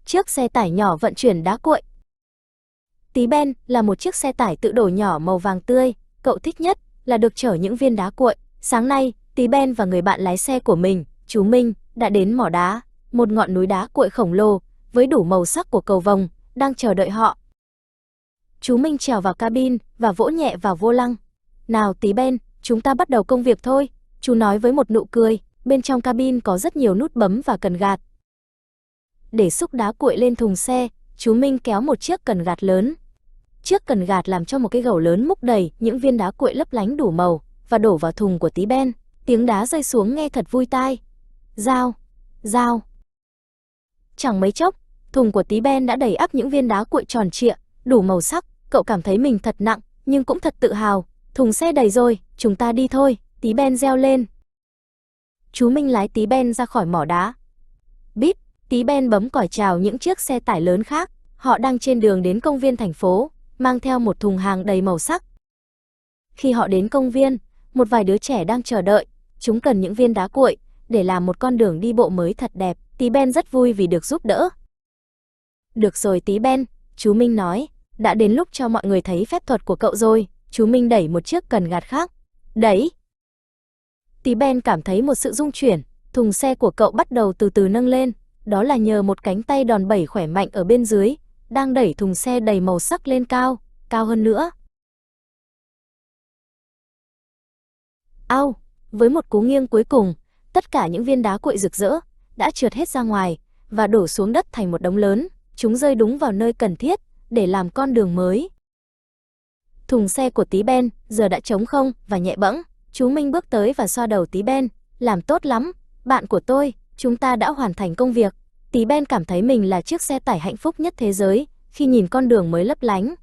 Chiếc xe tải nhỏ vận chuyển đá cuội. Tí Ben là một chiếc xe tải tự đổ nhỏ màu vàng tươi, cậu thích nhất là được chở những viên đá cuội. Sáng nay, Tí Ben và người bạn lái xe của mình, chú Minh, đã đến mỏ đá, một ngọn núi đá cuội khổng lồ với đủ màu sắc của cầu vồng đang chờ đợi họ. Chú Minh trèo vào cabin và vỗ nhẹ vào vô lăng. "Nào Tí Ben, chúng ta bắt đầu công việc thôi," chú nói với một nụ cười. Bên trong cabin có rất nhiều nút bấm và cần gạt. Để xúc đá cuội lên thùng xe, chú Minh kéo một chiếc cần gạt lớn. Chiếc cần gạt làm cho một cái gầu lớn múc đầy những viên đá cuội lấp lánh đủ màu và đổ vào thùng của Tí Ben. Tiếng đá rơi xuống nghe thật vui tai. Rao, rao. Chẳng mấy chốc, thùng của Tí Ben đã đầy ắp những viên đá cuội tròn trịa, đủ màu sắc. Cậu cảm thấy mình thật nặng, nhưng cũng thật tự hào. "Thùng xe đầy rồi, chúng ta đi thôi," Tí Ben reo lên. Chú Minh lái Tí Ben ra khỏi mỏ đá. Bíp, Tí Ben bấm còi chào những chiếc xe tải lớn khác. Họ đang trên đường đến công viên thành phố, mang theo một thùng hàng đầy màu sắc. Khi họ đến công viên, một vài đứa trẻ đang chờ đợi. Chúng cần những viên đá cuội để làm một con đường đi bộ mới thật đẹp. Tí Ben rất vui vì được giúp đỡ. "Được rồi Tí Ben," chú Minh nói, "đã đến lúc cho mọi người thấy phép thuật của cậu rồi." Chú Minh đẩy một chiếc cần gạt khác. Đẩy. Tí Ben cảm thấy một sự rung chuyển, thùng xe của cậu bắt đầu từ từ nâng lên. Đó là nhờ một cánh tay đòn bẩy khỏe mạnh ở bên dưới, đang đẩy thùng xe đầy màu sắc lên cao, cao hơn nữa. Ao, với một cú nghiêng cuối cùng, tất cả những viên đá cuội rực rỡ đã trượt hết ra ngoài và đổ xuống đất thành một đống lớn. Chúng rơi đúng vào nơi cần thiết để làm con đường mới. Thùng xe của Tí Ben giờ đã trống không và nhẹ bẫng. Chú Minh bước tới và xoa đầu Tí Ben. "Làm tốt lắm, bạn của tôi, chúng ta đã hoàn thành công việc." Tí Ben cảm thấy mình là chiếc xe tải hạnh phúc nhất thế giới khi nhìn con đường mới lấp lánh.